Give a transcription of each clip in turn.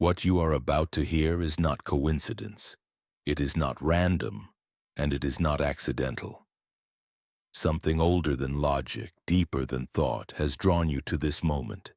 What you are about to hear is not coincidence. It is not random, and it is not accidental. Something older than logic, deeper than thought, has drawn you to this moment.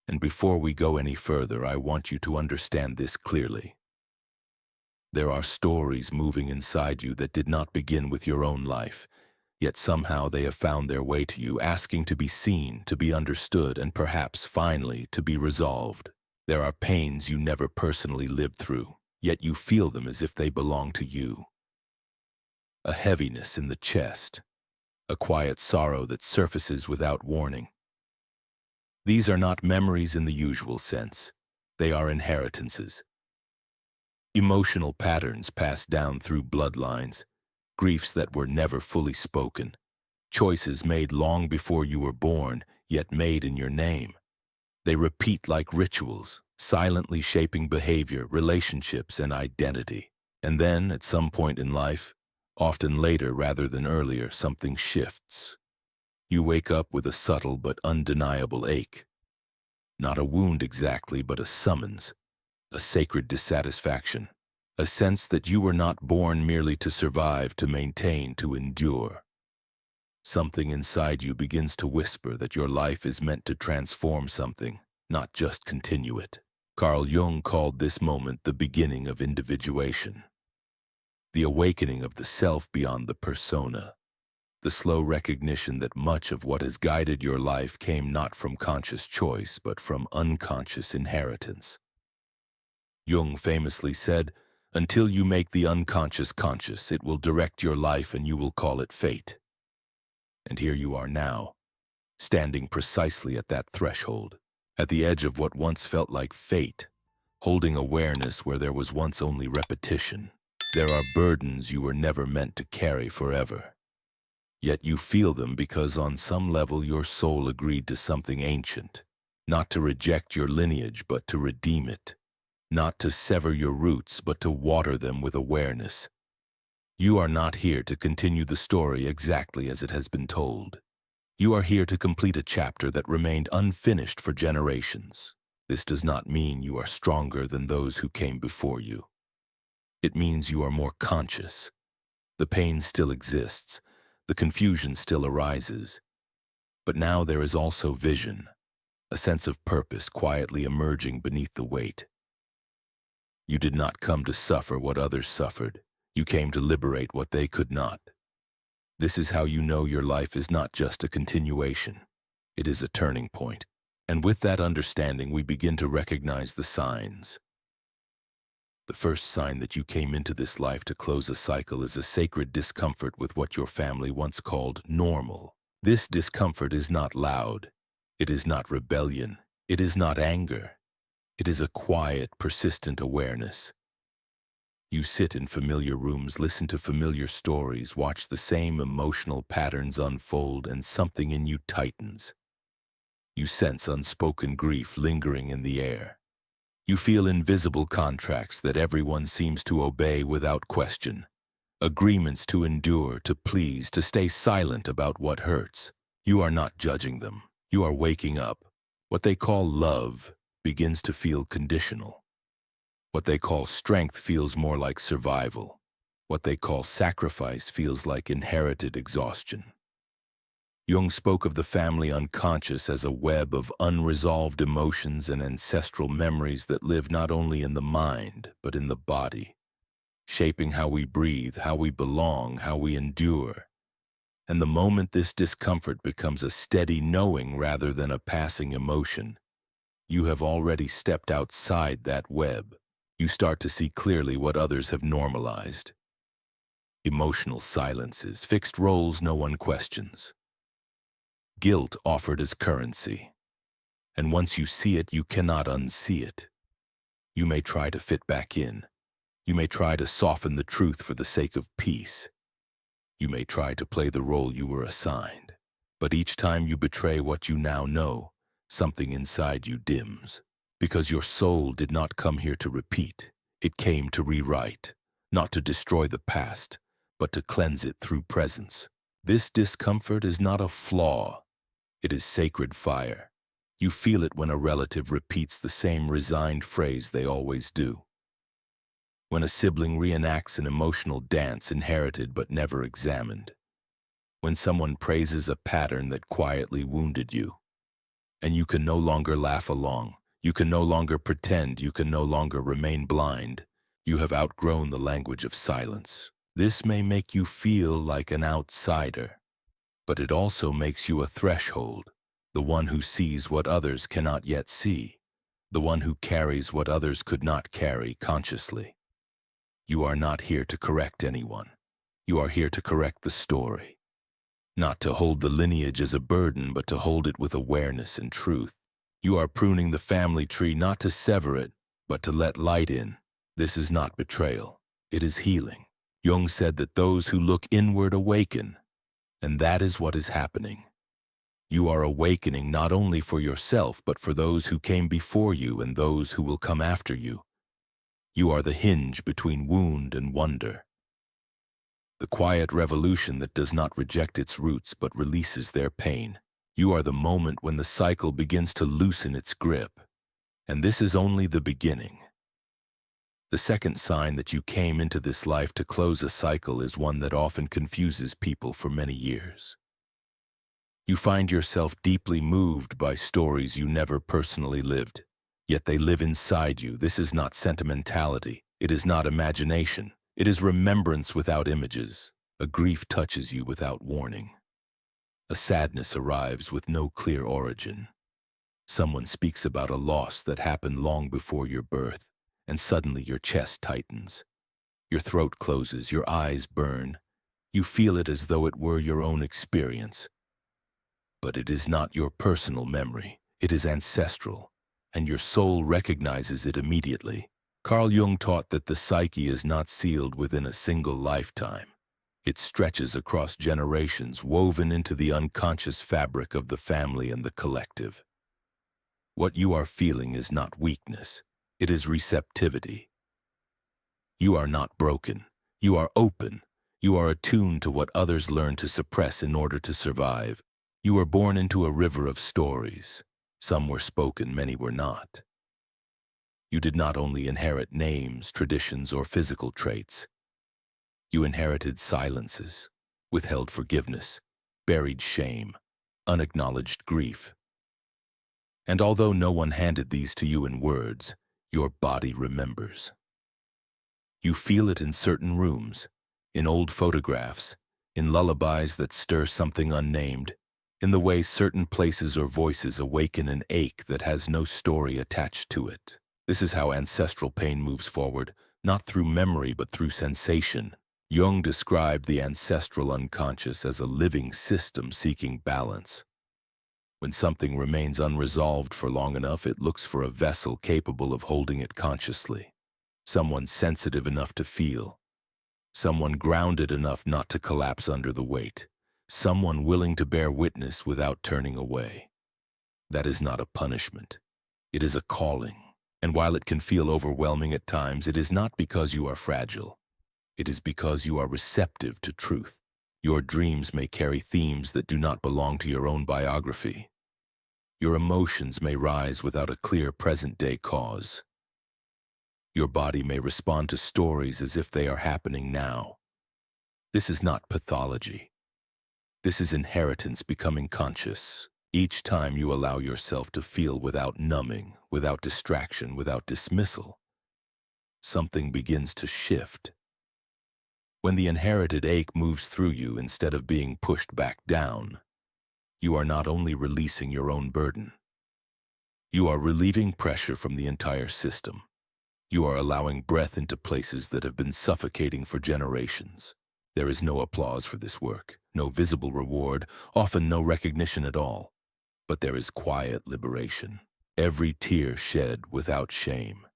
And before we go any further, I want you to understand this clearly. There are stories moving inside you that did not begin with your own life, yet somehow they have found their way to you, asking to be seen, to be understood, and perhaps, finally, to be resolved. There are pains you never personally lived through, yet you feel them as if they belong to you. A heaviness in the chest, a quiet sorrow that surfaces without warning. These are not memories in the usual sense. They are inheritances. Emotional patterns passed down through bloodlines, griefs that were never fully spoken, choices made long before you were born, yet made in your name. They repeat like rituals, silently shaping behavior, relationships, and identity. And then, at some point in life, often later rather than earlier, something shifts. You wake up with a subtle but undeniable ache. Not a wound exactly, but a summons, a sacred dissatisfaction, a sense that you were not born merely to survive, to maintain, to endure. Something inside you begins to whisper that your life is meant to transform something, not just continue it. Carl Jung called this moment the beginning of individuation, the awakening of the self beyond the persona, the slow recognition that much of what has guided your life came not from conscious choice, but from unconscious inheritance. Jung famously said, "Until you make the unconscious conscious, it will direct your life and you will call it fate." And here you are now, standing precisely at that threshold, at the edge of what once felt like fate, holding awareness where there was once only repetition. There are burdens you were never meant to carry forever. Yet you feel them because on some level your soul agreed to something ancient, not to reject your lineage but to redeem it, not to sever your roots but to water them with awareness. You are not here to continue the story exactly as it has been told. You are here to complete a chapter that remained unfinished for generations. This does not mean you are stronger than those who came before you. It means you are more conscious. The pain still exists. The confusion still arises. But now there is also vision, a sense of purpose quietly emerging beneath the weight. You did not come to suffer what others suffered. You came to liberate what they could not. This is how you know your life is not just a continuation. It is a turning point. And with that understanding, we begin to recognize the signs. The first sign that you came into this life to close a cycle is a sacred discomfort with what your family once called normal. This discomfort is not loud. It is not rebellion. It is not anger. It is a quiet, persistent awareness. You sit in familiar rooms, listen to familiar stories, watch the same emotional patterns unfold, and something in you tightens. You sense unspoken grief lingering in the air. You feel invisible contracts that everyone seems to obey without question. Agreements to endure, to please, to stay silent about what hurts. You are not judging them. You are waking up. What they call love begins to feel conditional. What they call strength feels more like survival. What they call sacrifice feels like inherited exhaustion. Jung spoke of the family unconscious as a web of unresolved emotions and ancestral memories that live not only in the mind, but in the body, shaping how we breathe, how we belong, how we endure. And the moment this discomfort becomes a steady knowing rather than a passing emotion, you have already stepped outside that web. You start to see clearly what others have normalized. Emotional silences, fixed roles no one questions. Guilt offered as currency. And once you see it, you cannot unsee it. You may try to fit back in. You may try to soften the truth for the sake of peace. You may try to play the role you were assigned. But each time you betray what you now know, something inside you dims. Because your soul did not come here to repeat. It came to rewrite, not to destroy the past, but to cleanse it through presence. This discomfort is not a flaw. It is sacred fire. You feel it when a relative repeats the same resigned phrase they always do. When a sibling reenacts an emotional dance inherited but never examined. When someone praises a pattern that quietly wounded you. And you can no longer laugh along. You can no longer pretend. You can no longer remain blind. You have outgrown the language of silence. This may make you feel like an outsider, but it also makes you a threshold, the one who sees what others cannot yet see, the one who carries what others could not carry consciously. You are not here to correct anyone. You are here to correct the story. Not to hold the lineage as a burden, but to hold it with awareness and truth. You are pruning the family tree not to sever it, but to let light in. This is not betrayal. It is healing. Jung said that those who look inward awaken, and that is what is happening. You are awakening not only for yourself, but for those who came before you and those who will come after you. You are the hinge between wound and wonder. The quiet revolution that does not reject its roots but releases their pain. You are the moment when the cycle begins to loosen its grip. And this is only the beginning. The second sign that you came into this life to close a cycle is one that often confuses people for many years. You find yourself deeply moved by stories you never personally lived, yet they live inside you. This is not sentimentality. It is not imagination. It is remembrance without images. A grief touches you without warning. A sadness arrives with no clear origin. Someone speaks about a loss that happened long before your birth, and suddenly your chest tightens. Your throat closes, your eyes burn. You feel it as though it were your own experience. But it is not your personal memory. It is ancestral, and your soul recognizes it immediately. Carl Jung taught that the psyche is not sealed within a single lifetime. It stretches across generations, woven into the unconscious fabric of the family and the collective. What you are feeling is not weakness. It is receptivity. You are not broken. You are open. You are attuned to what others learn to suppress in order to survive. You were born into a river of stories. Some were spoken, many were not. You did not only inherit names, traditions, or physical traits. You inherited silences, withheld forgiveness, buried shame, unacknowledged grief. And although no one handed these to you in words, your body remembers. You feel it in certain rooms, in old photographs, in lullabies that stir something unnamed, in the way certain places or voices awaken an ache that has no story attached to it. This is how ancestral pain moves forward, not through memory but through sensation. Jung described the ancestral unconscious as a living system seeking balance. When something remains unresolved for long enough, it looks for a vessel capable of holding it consciously. Someone sensitive enough to feel. Someone grounded enough not to collapse under the weight. Someone willing to bear witness without turning away. That is not a punishment. It is a calling. And while it can feel overwhelming at times, it is not because you are fragile. It is because you are receptive to truth. Your dreams may carry themes that do not belong to your own biography. Your emotions may rise without a clear present-day cause. Your body may respond to stories as if they are happening now. This is not pathology. This is inheritance becoming conscious. Each time you allow yourself to feel without numbing, without distraction, without dismissal, something begins to shift. When the inherited ache moves through you instead of being pushed back down, you are not only releasing your own burden, you are relieving pressure from the entire system. You are allowing breath into places that have been suffocating for generations. There is no applause for this work, no visible reward, often no recognition at all. But there is quiet liberation. Every tear shed without shame.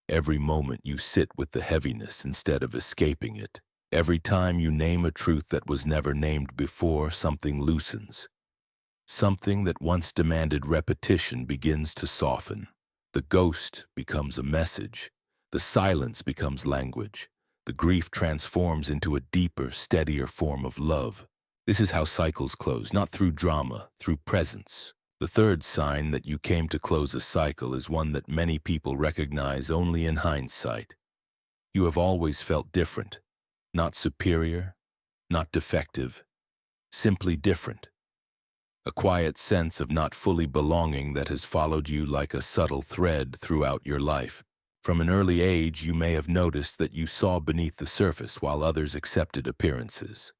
Every moment you sit with the heaviness instead of escaping it. Every time you name a truth that was never named before, something loosens. Something that once demanded repetition begins to soften. The ghost becomes a message. The silence becomes language. The grief transforms into a deeper, steadier form of love. This is how cycles close, not through drama, through presence. The third sign that you came to close a cycle is one that many people recognize only in hindsight. You have always felt different, not superior, not defective, simply different. A quiet sense of not fully belonging that has followed you like a subtle thread throughout your life. From an early age, you may have noticed that you saw beneath the surface while others accepted appearances.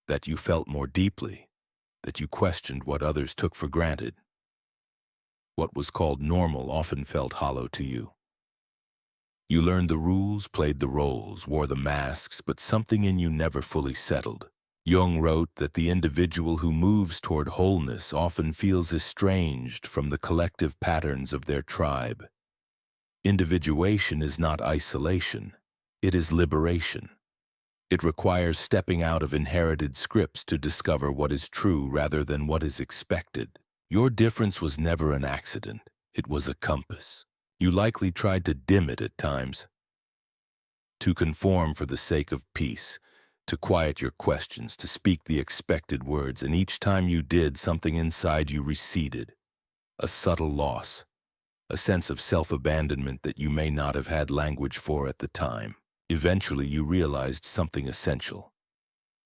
That you felt more deeply, that you questioned what others took for granted. What was called normal often felt hollow to you. You learned the rules, played the roles, wore the masks, but something in you never fully settled. Jung wrote that the individual who moves toward wholeness often feels estranged from the collective patterns of their tribe. Individuation is not isolation, it is liberation. It requires stepping out of inherited scripts to discover what is true rather than what is expected. Your difference was never an accident, it was a compass. You likely tried to dim it at times, to conform for the sake of peace, to quiet your questions, to speak the expected words, and each time you did, something inside you receded. A subtle loss, a sense of self-abandonment that you may not have had language for at the time. Eventually, you realized something essential.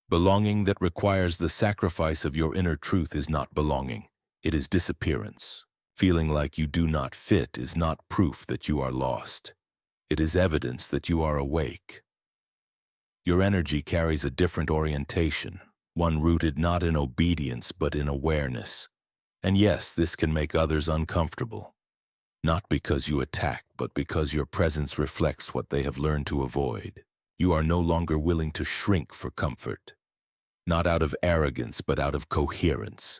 Belonging that requires the sacrifice of your inner truth is not belonging, it is disappearance. Feeling like you do not fit is not proof that you are lost. It is evidence that you are awake. Your energy carries a different orientation, one rooted not in obedience but in awareness. And yes, this can make others uncomfortable. Not because you attack, but because your presence reflects what they have learned to avoid. You are no longer willing to shrink for comfort. Not out of arrogance, but out of coherence.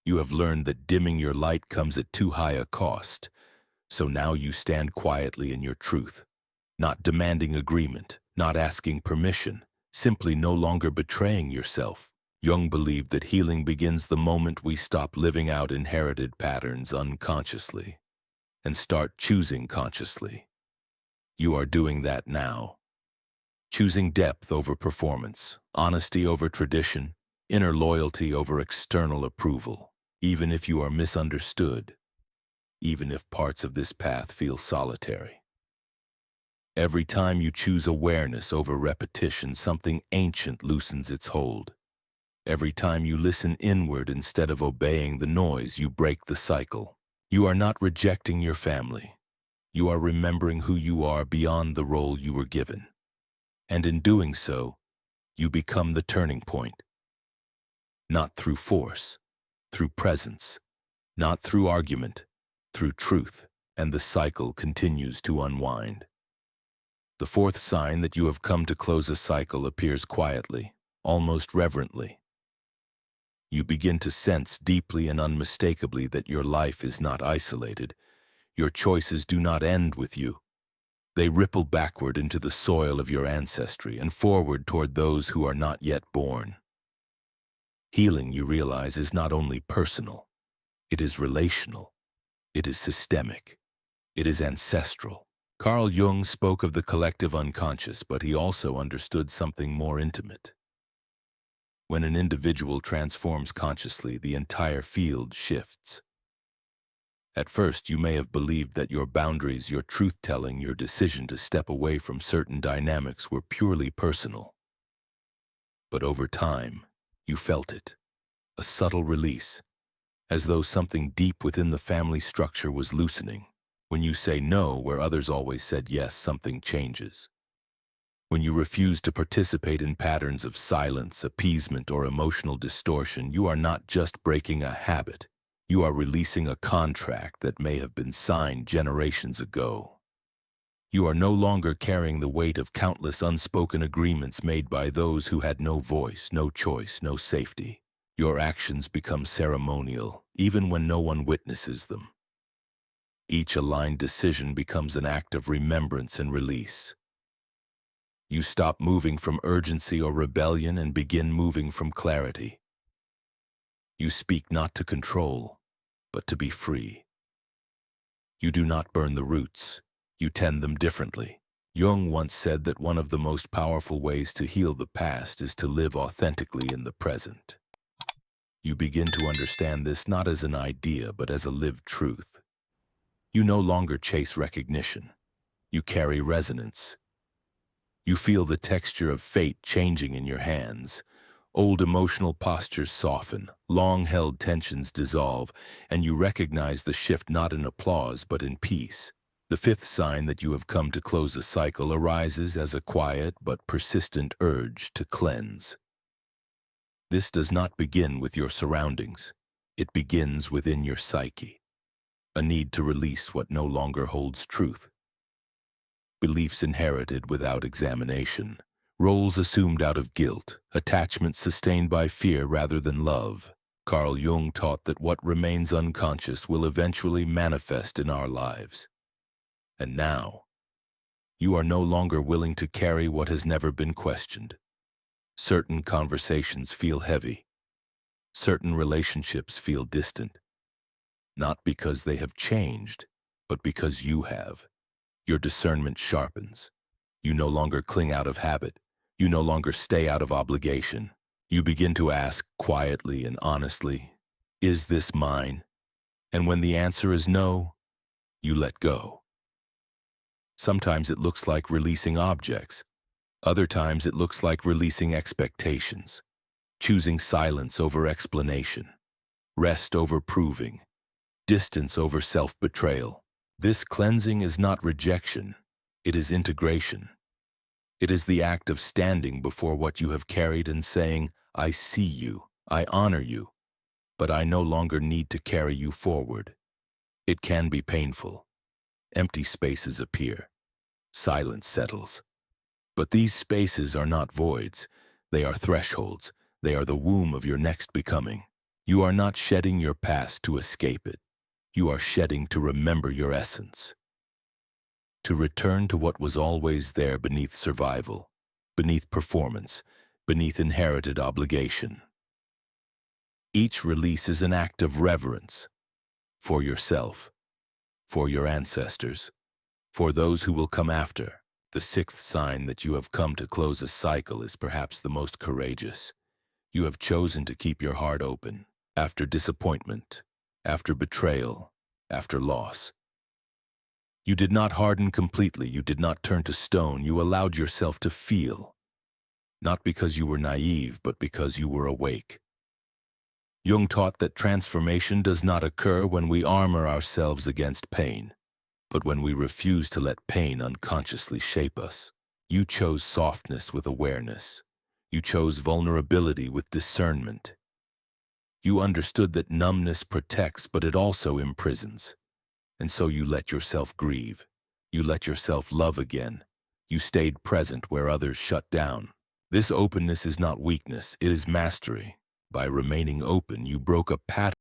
You have learned that dimming your light comes at too high a cost. So now you stand quietly in your truth, not demanding agreement, not asking permission, simply no longer betraying yourself. Jung believed that healing begins the moment we stop living out inherited patterns unconsciously and start choosing consciously. You are doing that now. Choosing depth over performance, honesty over tradition, inner loyalty over external approval, even if you are misunderstood, even if parts of this path feel solitary. Every time you choose awareness over repetition, something ancient loosens its hold. Every time you listen inward instead of obeying the noise, you break the cycle. You are not rejecting your family. You are remembering who you are beyond the role you were given. And in doing so, you become the turning point. Not through force, through presence, not through argument, through truth, and the cycle continues to unwind. The fourth sign that you have come to close a cycle appears quietly, almost reverently. You begin to sense deeply and unmistakably that your life is not isolated. Your choices do not end with you. They ripple backward into the soil of your ancestry and forward toward those who are not yet born. Healing, you realize, is not only personal. It is relational. It is systemic. It is ancestral. Carl Jung spoke of the collective unconscious, but he also understood something more intimate. When an individual transforms consciously, the entire field shifts. At first, you may have believed that your boundaries, your truth-telling, your decision to step away from certain dynamics were purely personal. But over time, you felt it, a subtle release, as though something deep within the family structure was loosening. When you say no where others always said yes, something changes. When you refuse to participate in patterns of silence, appeasement, or emotional distortion, you are not just breaking a habit. You are releasing a contract that may have been signed generations ago. You are no longer carrying the weight of countless unspoken agreements made by those who had no voice, no choice, no safety. Your actions become ceremonial, even when no one witnesses them. Each aligned decision becomes an act of remembrance and release. You stop moving from urgency or rebellion and begin moving from clarity. You speak not to control, but to be free. You do not burn the roots, you tend them differently. Jung once said that one of the most powerful ways to heal the past is to live authentically in the present. You begin to understand this not as an idea, but as a lived truth. You no longer chase recognition. You carry resonance. You feel the texture of fate changing in your hands. Old emotional postures soften, long-held tensions dissolve, and you recognize the shift not in applause but in peace. The fifth sign that you have come to close a cycle arises as a quiet but persistent urge to cleanse. This does not begin with your surroundings. It begins within your psyche. A need to release what no longer holds truth. Beliefs inherited without examination. Roles assumed out of guilt. Attachments sustained by fear rather than love. Carl Jung taught that what remains unconscious will eventually manifest in our lives. And now, you are no longer willing to carry what has never been questioned. Certain conversations feel heavy. Certain relationships feel distant. Not because they have changed, but because you have. Your discernment sharpens. You no longer cling out of habit. You no longer stay out of obligation. You begin to ask quietly and honestly, is this mine? And when the answer is no, you let go. Sometimes it looks like releasing objects. Other times it looks like releasing expectations, choosing silence over explanation, rest over proving, distance over self-betrayal. This cleansing is not rejection, it is integration. It is the act of standing before what you have carried and saying, I see you, I honor you, but I no longer need to carry you forward. It can be painful. Empty spaces appear. Silence settles. But these spaces are not voids. They are thresholds. They are the womb of your next becoming. You are not shedding your past to escape it. You are shedding to remember your essence. To return to what was always there beneath survival, beneath performance, beneath inherited obligation. Each release is an act of reverence for yourself, for your ancestors, for those who will come after. The sixth sign that you have come to close a cycle is perhaps the most courageous. You have chosen to keep your heart open after disappointment, after betrayal, after loss. You did not harden completely, you did not turn to stone, you allowed yourself to feel. Not because you were naive, but because you were awake. Jung taught that transformation does not occur when we armor ourselves against pain, but when we refuse to let pain unconsciously shape us. You chose softness with awareness. You chose vulnerability with discernment. You understood that numbness protects, but it also imprisons. And so you let yourself grieve. You let yourself love again. You stayed present where others shut down. This openness is not weakness, it is mastery. By remaining open, you broke a pattern